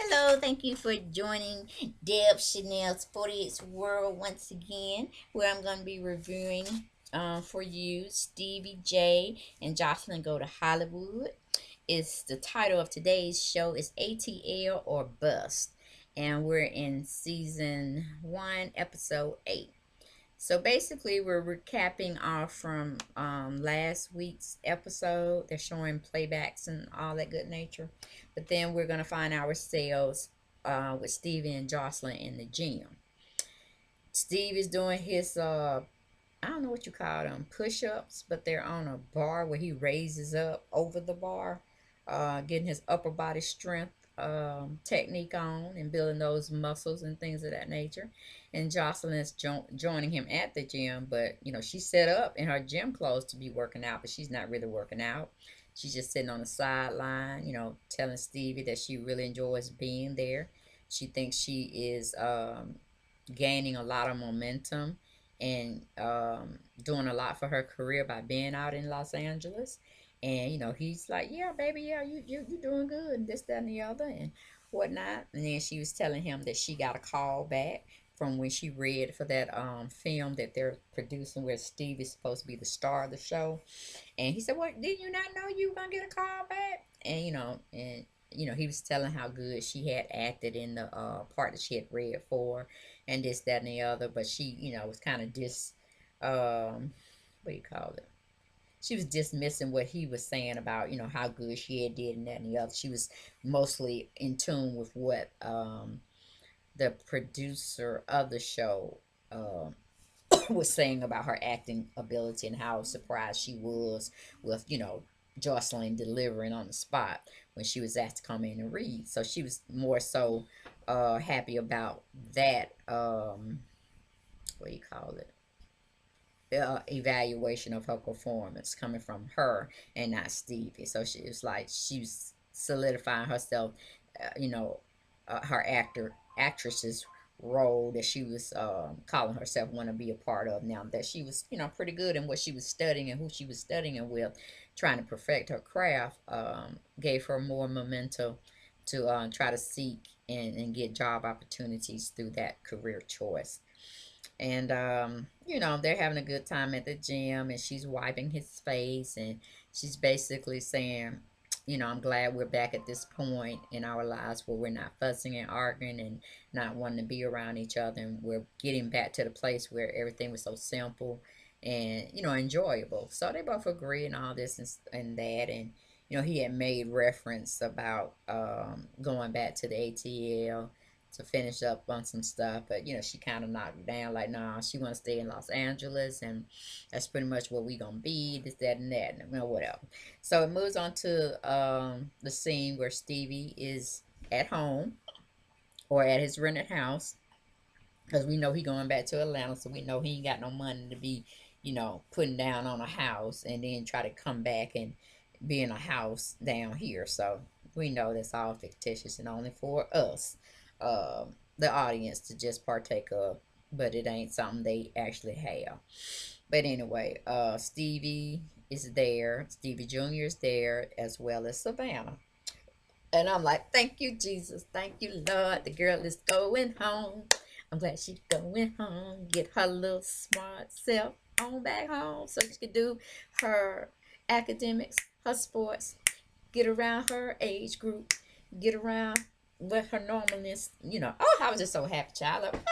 Hello, thank you for joining Deb Chanel's 48th World once again, where I'm going to be reviewing for you Stevie J and Jocelyn Go to Hollywood. It's the title of today's show is ATL or Bust, and we're in season 1, episode 8. So basically, we're recapping off from last week's episode. They're showing playbacks and all that good nature. But then we're going to find ourselves with Stevie and Jocelyn in the gym. Steve is doing his, I don't know what you call them, push ups, but they're on a bar where he raises up over the bar, getting his upper body strength technique on and building those muscles and things of that nature. And Jocelyn is joining him at the gym, but she's set up in her gym clothes to be working out, but she's not really working out. She's just sitting on the sideline, telling Stevie that she really enjoys being there. She thinks she is gaining a lot of momentum and doing a lot for her career by being out in Los Angeles. And he's like, "Yeah, baby, yeah, you doing good, and this, that, and the other, and whatnot." And then she was telling him that she got a call back from when she read for that film that they're producing, where Steve is supposed to be the star of the show. And he said, "What? Did you not know you were gonna get a call back?" And he was telling how good she had acted in the part that she had read for, and this, that, and the other. But she, was kind of what do you call it? She was dismissing what he was saying about, how good she had did and that and the other. She was mostly in tune with what the producer of the show um, was saying about her acting ability and how surprised she was with, Jocelyn delivering on the spot when she was asked to come in and read. So she was more so happy about that, what do you call it? Evaluation of her performance coming from her and not Stevie. So she was like she was solidifying herself, her actress's role that she was calling herself want to be a part of now that she was pretty good in what she was studying and who she was studying with, trying to perfect her craft. Gave her more momentum to try to seek and get job opportunities through that career choice. And they're having a good time at the gym, and she's wiping his face, and she's basically saying, "I'm glad we're back at this point in our lives where we're not fussing and arguing and not wanting to be around each other, and we're getting back to the place where everything was so simple and enjoyable." So they both agree and all this and that. And he had made reference about going back to the ATL to finish up on some stuff, but she kind of knocked it down like, nah, she want to stay in Los Angeles, and that's pretty much where we gonna be, this, that, and that, and whatever. So it moves on to the scene where Stevie is at home or at his rented house, because we know he going back to Atlanta, so we know he ain't got no money to be putting down on a house and then try to come back and be in a house down here. So we know that's all fictitious and only for us, the audience, to just partake of, but it ain't something they actually have. But anyway, Stevie is there, Stevie Jr. is there, as well as Savannah. And I'm like, "Thank you, Jesus. Thank you, Lord. The girl is going home. I'm glad she's going home. Get her little smart self on back home so she can do her academics, her sports, get around her age group, get around with her normalness. Oh, I was just so happy, child. Like, what?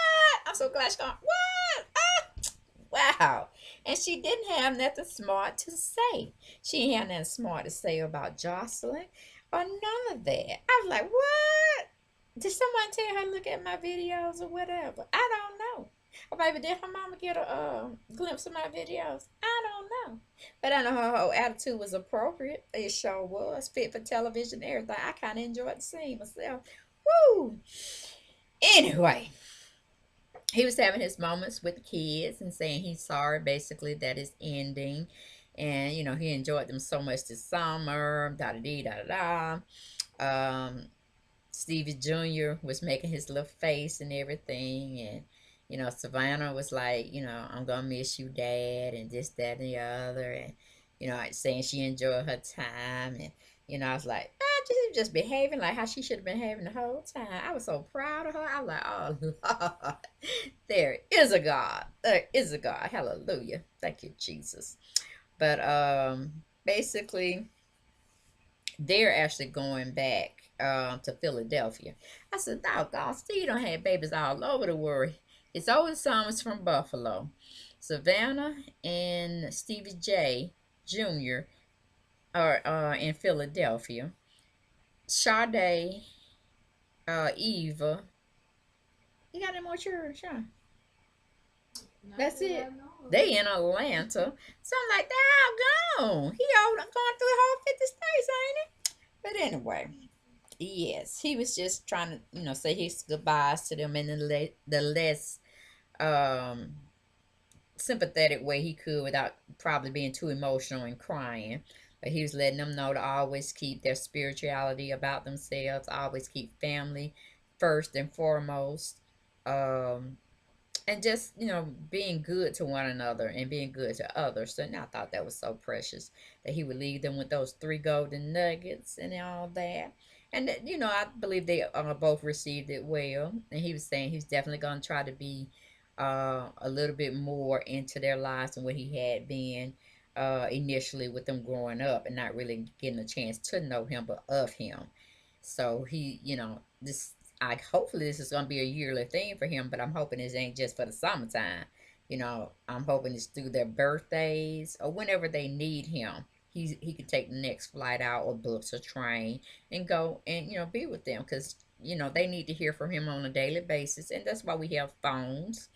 I'm so glad she's going, what? Wow. And she didn't have nothing smart to say. She didn't have nothing smart to say about Jocelyn or none of that. I was like, what? Did someone tell her look at my videos or whatever? I don't know. Or maybe did her mama get a glimpse of my videos? I don't know. But I know her whole attitude was appropriate. It sure was. Fit for television and everything. I kind of enjoyed the scene myself. Woo! Anyway, he was having his moments with the kids and saying he's sorry basically that it's ending, and he enjoyed them so much this summer, da da dee da da da. Stevie Jr. was making his little face and everything, and Savannah was like, "I'm gonna miss you, Dad," and this, that, and the other, and saying she enjoyed her time, and I was like, just behaving like how she should have been behaving the whole time. I was so proud of her. I was like, oh Lord, there is a God. There is a God. Hallelujah. Thank you, Jesus. But basically they're actually going back to Philadelphia. I said, doggone, Steve don't have babies all over the world. His oldest son was from Buffalo. Savannah and Stevie J Jr. are in Philadelphia. Sade, Eva. You got any more children, Sean? That's it. They in Atlanta. So I'm like, doggone. He all going through the whole 50 states, ain't it? But anyway, yes, he was just trying to, say his goodbyes to them in the less um, sympathetic way he could without probably being too emotional and crying. But he was letting them know to always keep their spirituality about themselves, always keep family first and foremost. Um, and just being good to one another and being good to others. And I thought that was so precious that he would leave them with those 3 golden nuggets and all that. And that, I believe they both received it well. And he was saying he's definitely going to try to be a little bit more into their lives than what he had been initially with them growing up and not really getting a chance to know him but of him. So he, this I hopefully this is gonna be a yearly thing for him, but I'm hoping this ain't just for the summertime. I'm hoping it's through their birthdays or whenever they need him. He could take the next flight out or books a train and go and be with them because they need to hear from him on a daily basis, and that's why we have phones.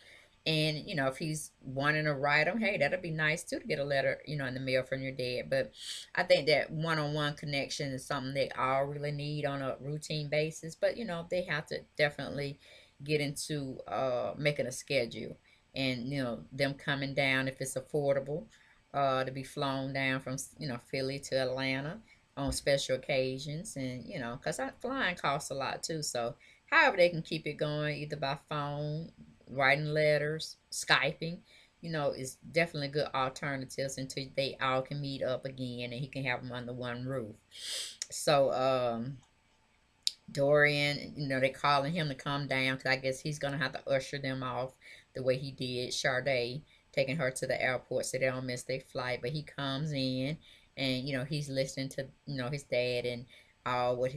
And, if he's wanting to write them, hey, that'd be nice too to get a letter, in the mail from your dad. But I think that one on one connection is something they all really need on a routine basis. But, they have to definitely get into making a schedule and, them coming down if it's affordable to be flown down from, Philly to Atlanta on special occasions. And, because flying costs a lot too. So, however, they can keep it going either by phone, writing letters, Skyping, is definitely good alternatives until they all can meet up again and he can have them under one roof. So, Dorian, they calling him to come down because I guess he's going to have to usher them off the way he did Sade, taking her to the airport so they don't miss their flight. But he comes in and, he's listening to, his dad and what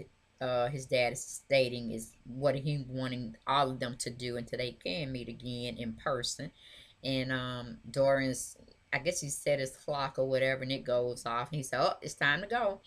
his dad is stating is what he wanting all of them to do until they can meet again in person. And Dorian's, I guess he set his clock or whatever, and it goes off. And he said, "Oh, it's time to go."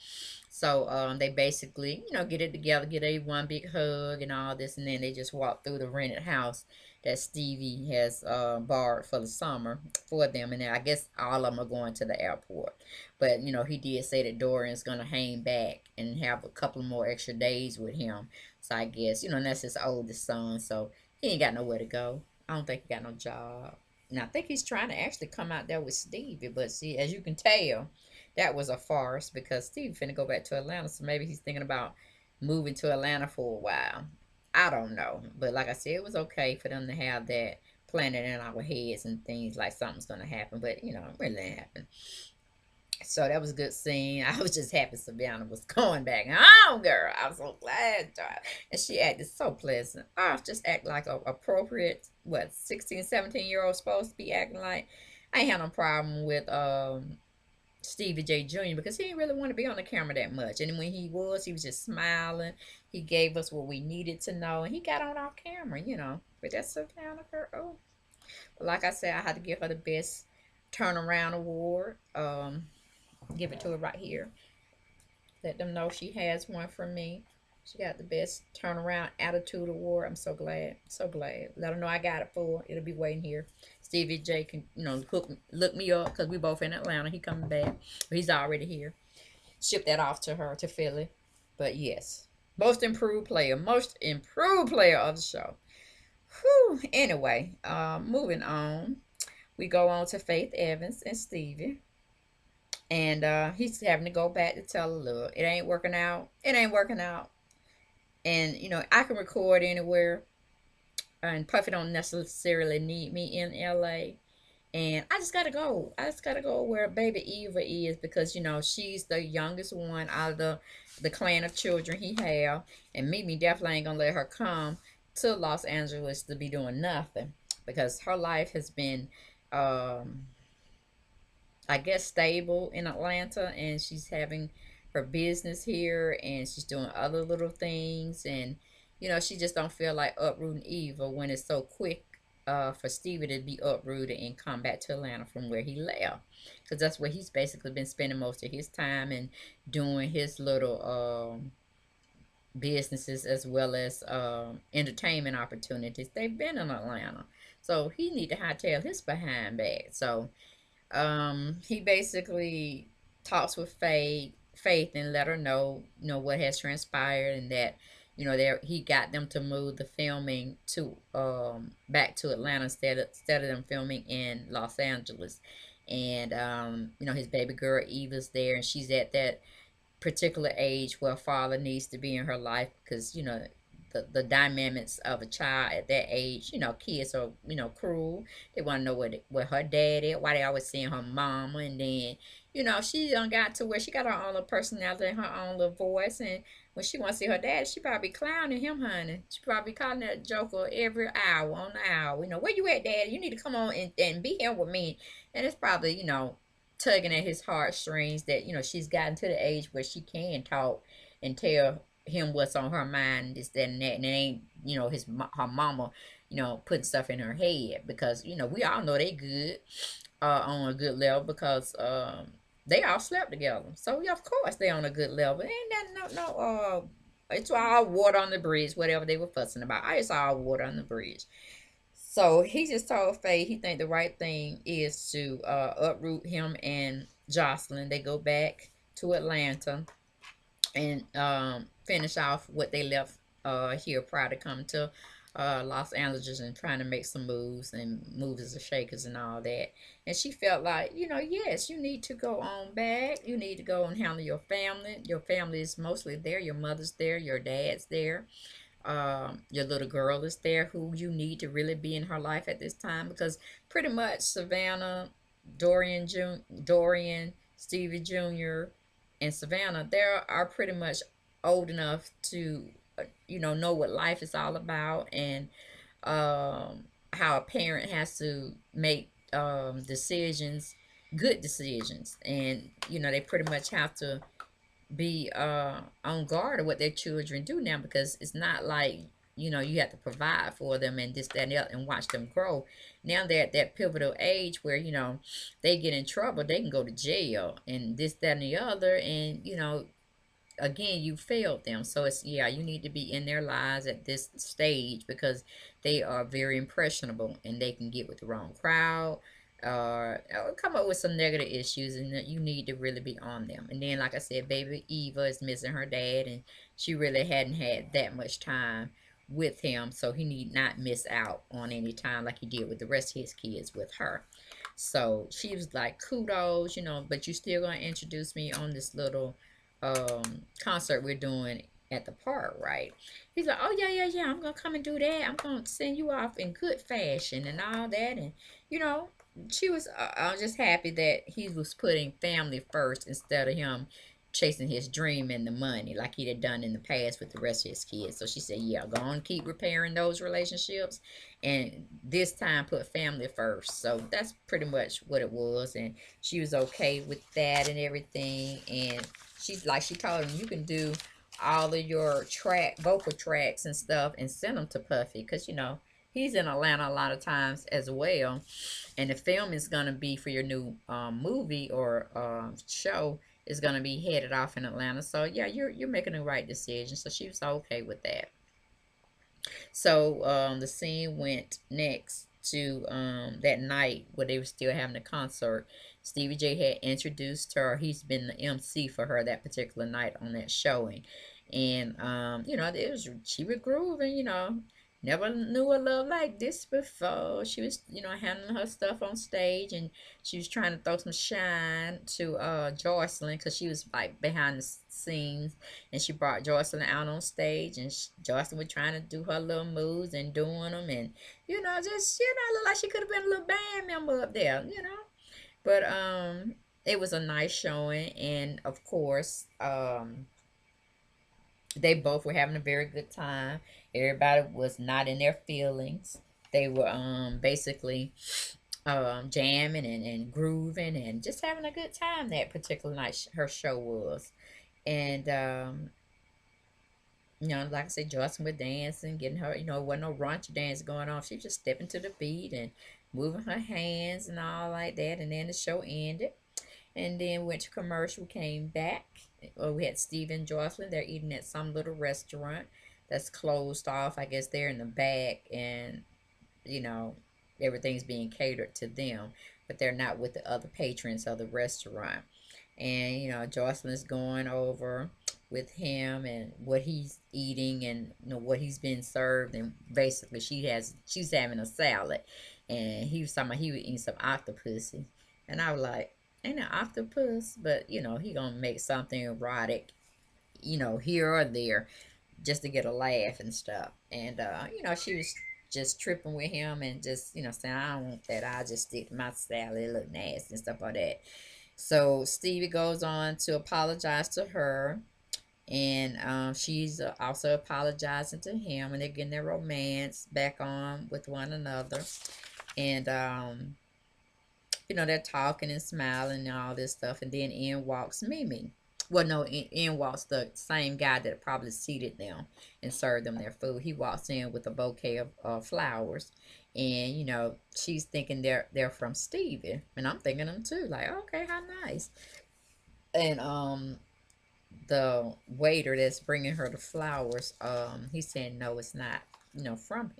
So they basically, get it together, get a one big hug and all this, and then they just walk through the rented house that Stevie has borrowed for the summer for them. And then I guess all of them are going to the airport. But, he did say that Dorian's going to hang back and have a couple more extra days with him. So I guess, and that's his oldest son. So he ain't got nowhere to go. I don't think he got no job. And I think he's trying to actually come out there with Stevie. But see, as you can tell, that was a farce because Steve finna go back to Atlanta, so maybe he's thinking about moving to Atlanta for a while. I don't know, but like I said, it was okay for them to have that planted in our heads and things like something's gonna happen, but it really happened. So that was a good scene. I was just happy Savannah was going back. Oh, girl, I was so glad. And she acted so pleasant. I just act like a appropriate, 16, 17-year-old supposed to be acting like. I ain't had no problem with Stevie J Jr. because he didn't really want to be on the camera that much. And when he was just smiling. He gave us what we needed to know. And he got on our camera. But that's Savannah, girl. Oh. Like I said, I had to give her the best turnaround award. Give it to her right here. Let them know she has one from me. She got the best turnaround attitude award. I'm so glad. So glad. Let her know I got it for her. It'll be waiting here. Stevie J can, look me up because we both in Atlanta. He coming back. He's already here. Ship that off to her to Philly. But yes. Most improved player. Most improved player of the show. Whew. Anyway, moving on. We go on to Faith Evans and Stevie. And he's having to go back to tell her, look, it ain't working out. It ain't working out. And, I can record anywhere. And Puffy don't necessarily need me in LA. And I just gotta go. I just gotta go where baby Eva is because she's the youngest one out of the clan of children he have, and Mimi definitely ain't gonna let her come to Los Angeles to be doing nothing because her life has been, um, I guess, stable in Atlanta, and she's having her business here, and she's doing other little things, and she just don't feel like uprooting Eva when it's so quick for Stevie to be uprooted and come back to Atlanta from where he left, because that's where he's basically been spending most of his time and doing his little businesses as well as entertainment opportunities. They've been in Atlanta, so he need to hightail his behind back. So he basically talks with Faith and let her know, what has transpired and that, there he got them to move the filming to back to Atlanta instead of them filming in Los Angeles. And his baby girl Eva's there and she's at that particular age where a father needs to be in her life because the dynamics of a child at that age, kids are cruel. They want to know where her dad is, why they always seeing her mama, and then she done got to where she got her own little personality and her own little voice, and when she want to see her dad, she probably clowning him, honey. She probably calling that joker every hour on the hour. Where you at, Daddy? You need to come on and be here with me. And it's probably tugging at his heartstrings that she's gotten to the age where she can talk and tell him what's on her mind, this, that, and that, and it ain't her mama putting stuff in her head because we all know they good on a good level because they all slept together, so yeah, of course they on a good level. Ain't that no it's all water on the bridge, whatever they were fussing about. It's all water on the bridge. So he just told Faye he think the right thing is to uproot him and Jocelyn. They go back to Atlanta and finish off what they left here prior to coming to Los Angeles and trying to make some moves and movers and shakers and all that. And she felt like, yes, you need to go on back. You need to go and handle your family. Your family is mostly there. Your mother's there. Your dad's there. Your little girl is there who you need to really be in her life at this time because pretty much Savannah, Dorian, Stevie Jr., and Savannah, they are pretty much old enough to, know what life is all about and how a parent has to make decisions, good decisions. And, they pretty much have to be on guard of what their children do now because it's not like you have to provide for them and this that and the other and watch them grow. Now they're at that pivotal age where they get in trouble, they can go to jail and this that and the other, and again you failed them. So it's, yeah, you need to be in their lives at this stage because they are very impressionable and they can get with the wrong crowd or come up with some negative issues, and that you need to really be on them. And then like I said, baby Eva is missing her dad and she really hadn't had that much time with him, so he need not miss out on any time like he did with the rest of his kids with her. So she was like, kudos, but you still gonna introduce me on this little concert we're doing at the park, right? He's like, oh yeah, yeah, yeah, I'm gonna come and do that. I'm gonna send you off in good fashion and all that. And you know, she was I was just happy that he was putting family first instead of him chasing his dream and the money like he had done in the past with the rest of his kids. So she said, yeah, go on, keep repairing those relationships and this time put family first. So that's pretty much what it was, and she was okay with that and everything. And she's like, she told him, you can do all of your vocal tracks and stuff and send them to Puffy because he's in Atlanta a lot of times as well, and the film is gonna be for your new movie or show is gonna be headed off in Atlanta. So yeah, you're making the right decision. So she was okay with that. So the scene went next to that night where they were still having a concert. Stevie J had introduced her. He's been the MC for her that particular night on that showing. And it was she was grooving, Never knew a love like this before. She was, handling her stuff on stage, and she was trying to throw some shine to Jocelyn, because she was like behind the scenes, and she brought Jocelyn out on stage, and Jocelyn was trying to do her little moves and doing them, and just look like she could have been a little band member up there, But it was a nice showing, and of course, they both were having a very good time. Everybody was not in their feelings. They were basically jamming and grooving and just having a good time that particular night. Her show was, and like I said, Jocelyn was dancing, getting her. Wasn't no raunchy dance going on. She was just stepping to the beat and moving her hands and all like that. And then the show ended. And then went to commercial, came back. We had Stevie and Joselyn. They're eating at some little restaurant that's closed off. I guess they're in the back, and you know, everything's being catered to them, but they're not with the other patrons of the restaurant. And Jocelyn's going over with him and what he's eating, and what he's been served, and basically she's having a salad, and he was talking about he was eating some octopus, and I was like, ain't an octopus, but he gonna make something erotic, here or there, just to get a laugh and stuff. And she was just tripping with him, and just saying, I don't want that, I'll just stick to my salad, it look nasty and stuff like that. So Stevie goes on to apologize to her, and she's also apologizing to him, and they're getting their romance back on with one another. And they're talking and smiling and all this stuff, and then in walks Mimi. Well, no, in walks the same guy that probably seated them and served them their food. He walks in with a bouquet of flowers, and she's thinking they're from Stevie, and I'm thinking them too. Like, okay, how nice. And the waiter that's bringing her the flowers, he's saying no, it's not, from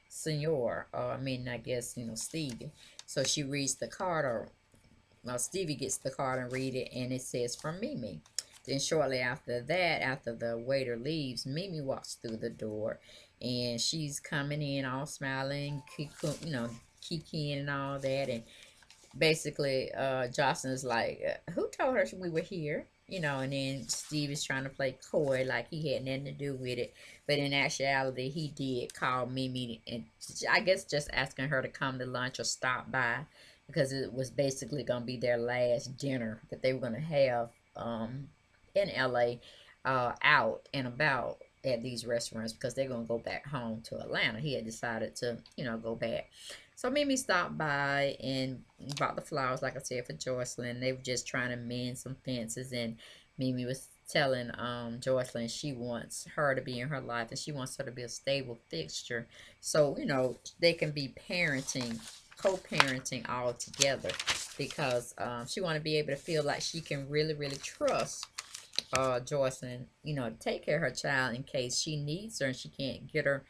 Senor, or I mean, I guess Stevie. So she reads the card, or well, Stevie gets the card and read it, and it says from Mimi. Then shortly after that, after the waiter leaves, Mimi walks through the door, and she's coming in all smiling, kikiing and all that, and basically Jocelyn's like, who told her we were here? And then Steve is trying to play coy like he had nothing to do with it, but in actuality he did call Mimi, and I guess just asking her to come to lunch or stop by, because it was basically going to be their last dinner that they were going to have in LA, out and about at these restaurants, because they're going to go back home to Atlanta. He had decided to go back. So Mimi stopped by and bought the flowers, like I said, for Jocelyn. They were just trying to mend some fences, and Mimi was telling Jocelyn she wants her to be in her life, and she wants her to be a stable fixture, so they can be parenting, co-parenting all together, because she want to be able to feel like she can really, really trust Jocelyn, to take care of her child in case she needs her and she can't get her,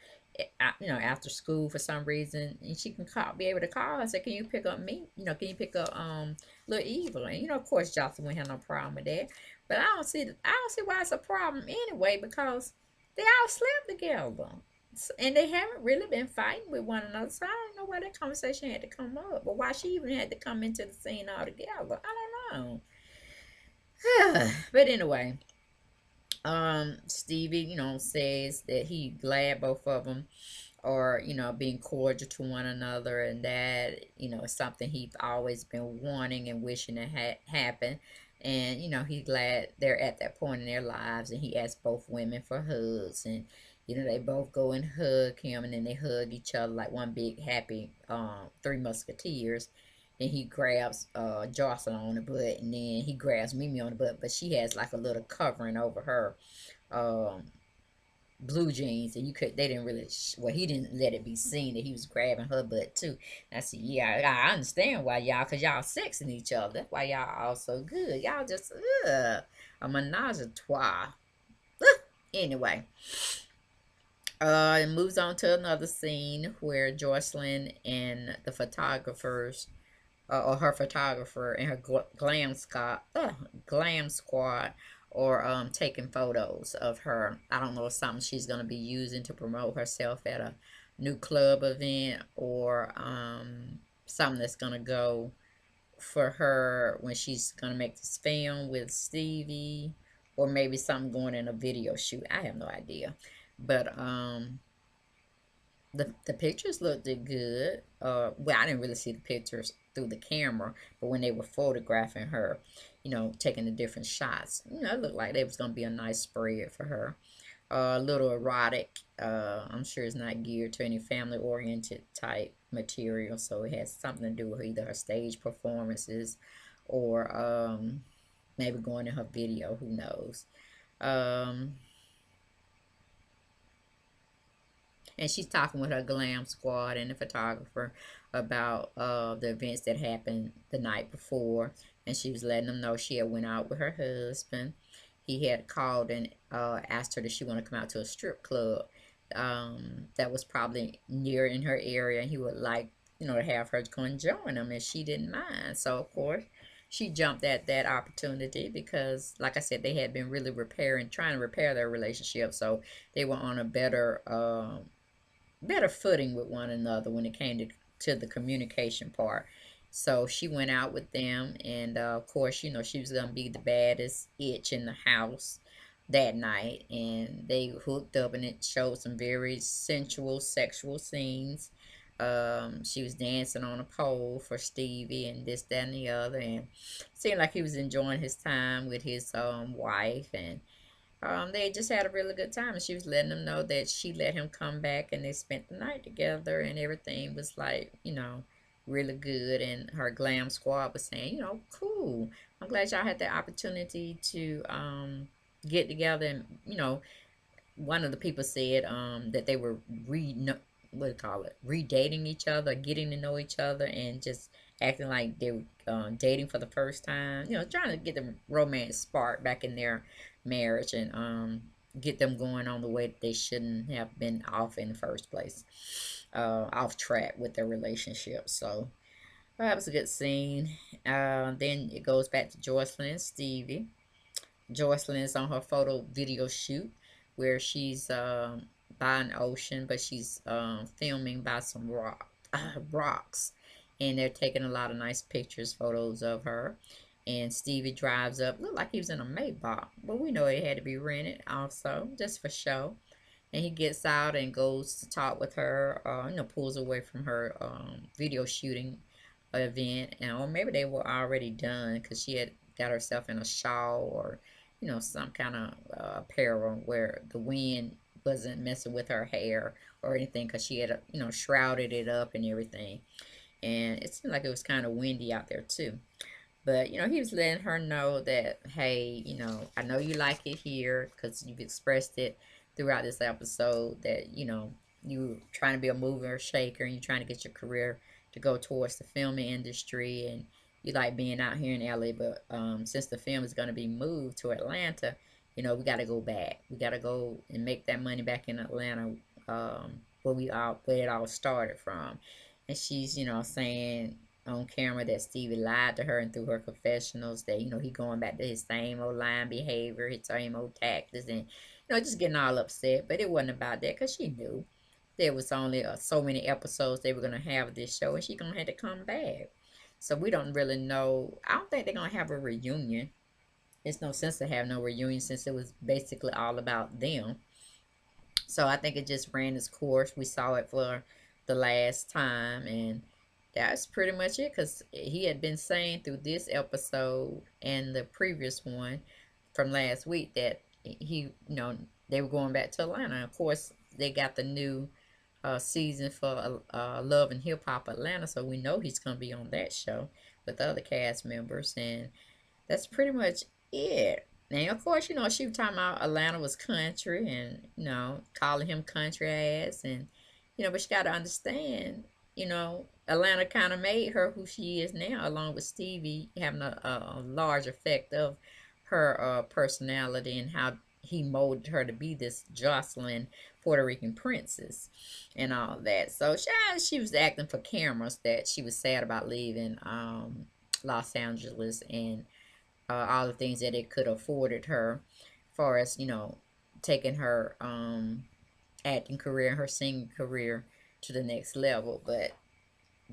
after school for some reason, and she can be able to call and say, "Can you pick up me? Can you pick up little Evil?" And of course, Jocelyn wouldn't have no problem with that. But I don't see why it's a problem anyway, because they all slept together, and they haven't really been fighting with one another. So I don't know why that conversation had to come up, or why she even had to come into the scene altogether. I don't know. But anyway, Stevie, says that he glad both of them are, being cordial to one another, and that, is something he's always been wanting and wishing to happen. And, he's glad they're at that point in their lives, and he asked both women for hugs, and, they both go and hug him, and then they hug each other like one big happy Three Musketeers. Then he grabs Jocelyn on the butt, and then he grabs Mimi on the butt, but she has like a little covering over her um, blue jeans, and they didn't really, well, he didn't let it be seen that he was grabbing her butt too. And I said, yeah, I understand why y'all, because y'all sexing each other. That's why y'all all so good. Y'all just, a menage a trois. Anyway, it moves on to another scene where Jocelyn and the photographers, or her photographer and her glam squad or taking photos of her. I don't know if something she's going to be using to promote herself at a new club event, or something that's going to go for her when she's going to make this film with Stevie, or maybe something going in a video shoot. I have no idea. But the pictures looked good. Well, I didn't really see the pictures through the camera, but when they were photographing her, taking the different shots, it looked like it was gonna be a nice spread for her. A little erotic. I'm sure it's not geared to any family-oriented type material, so it has something to do with either her stage performances or maybe going in her video. Who knows? Um, and she's talking with her glam squad and the photographer about the events that happened the night before, and she was letting them know she had went out with her husband. He had called and asked her, did she want to come out to a strip club that was probably near in her area, and he would like to have her go and join him, and she didn't mind. So of course she jumped at that opportunity because, like I said, they had been really trying to repair their relationship, so they were on a better footing with one another when it came to the communication part. So she went out with them, and of course, she was gonna be the baddest itch in the house that night, and they hooked up, and it showed some very sensual, sexual scenes. She was dancing on a pole for Stevie, and this, that, and the other, and seemed like he was enjoying his time with his wife, and they just had a really good time, and she was letting them know that she let him come back, and they spent the night together, and everything was like, really good. And her glam squad was saying, cool. I'm glad y'all had the opportunity to get together, and one of the people said that they were what do you call it, redating each other, getting to know each other, and just acting like they were dating for the first time. Trying to get the romance spark back in their marriage, and get them going on the way that they shouldn't have been off in the first place, off track with their relationship. So that was a good scene. Then it goes back to Joseline and Stevie. Jocelyn is on her photo video shoot where she's by an ocean, but she's filming by some rocks, and they're taking a lot of nice pictures, photos of her. And Stevie drives up, looked like he was in a Maybach, but we know it had to be rented also, just for show. And he gets out and goes to talk with her, pulls away from her video shooting event, and or maybe they were already done because she had got herself in a shawl, or some kind of apparel where the wind wasn't messing with her hair or anything, because she had shrouded it up and everything. And it seemed like it was kind of windy out there too. But he was letting her know that, hey, I know you like it here because you've expressed it throughout this episode that you're trying to be a mover or shaker, and you're trying to get your career to go towards the filming industry, and you like being out here in LA. But since the film is going to be moved to Atlanta, we got to go back. We got to go and make that money back in Atlanta, where it all started from. And she's saying on camera that Stevie lied to her, and through her confessionals that he going back to his same old lying behavior, his same old tactics, and just getting all upset. But it wasn't about that, because she knew there was only so many episodes they were going to have of this show, and she going to have to come back. So we don't really know. I don't think they're going to have a reunion. There's no sense to have no reunion, since it was basically all about them. So I think it just ran its course. We saw it for the last time, and that's pretty much it, because he had been saying through this episode and the previous one from last week that they were going back to Atlanta. Of course, they got the new season for Love and Hip Hop Atlanta, so we know he's going to be on that show with the other cast members, and that's pretty much it. Now, of course, she was talking about Atlanta was country, and calling him country ass, and but you got to understand, Atlanta kind of made her who she is now, along with Stevie having a large effect of her personality, and how he molded her to be this Jocelyn Puerto Rican princess and all that. So she was acting for cameras that she was sad about leaving Los Angeles, and all the things that it could afforded her, far as taking her acting career and her singing career to the next level. But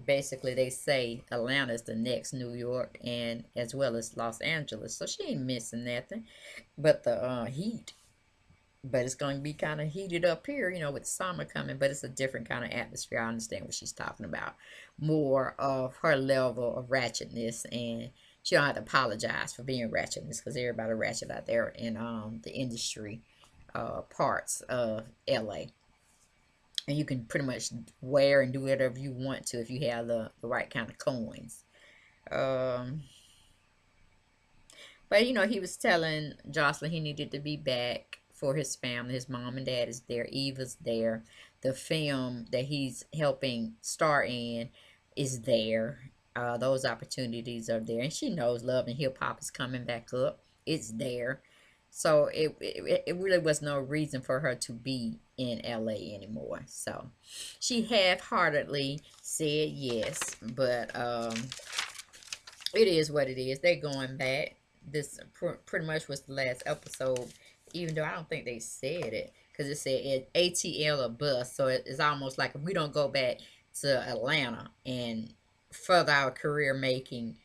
basically, they say Atlanta is the next New York, and as well as Los Angeles, so she ain't missing nothing but the heat. But it's going to be kind of heated up here, with summer coming, but it's a different kind of atmosphere. I understand what she's talking about. More of her level of ratchetness, and she don't have to apologize for being ratchetness, because everybody ratchet out there in the industry parts of LA. And you can pretty much wear and do whatever you want to if you have the right kind of coins. Um, But he was telling Jocelyn he needed to be back for his family. His mom and dad is there. Eva's there. The film that he's helping star in is there. Those opportunities are there, and she knows Love and Hip Hop is coming back up. It's there, so it really was no reason for her to be in LA anymore. So she half-heartedly said yes, but it is what it is. They're going back. This pretty much was the last episode, even though I don't think they said it, because it said ATL or bus. So it's almost like if we don't go back to Atlanta and further our career making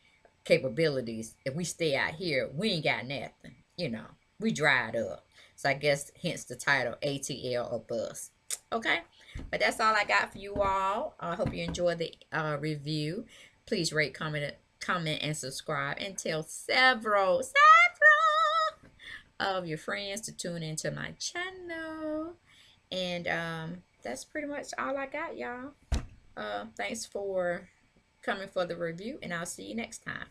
capabilities, if we stay out here, we ain't got nothing. We dried up. So I guess hence the title ATL or bus. Okay, but that's all I got for you all. I hope you enjoyed the review. Please rate, comment, and subscribe, and tell several of your friends to tune into my channel. And that's pretty much all I got, y'all. Thanks for coming for the review, and I'll see you next time.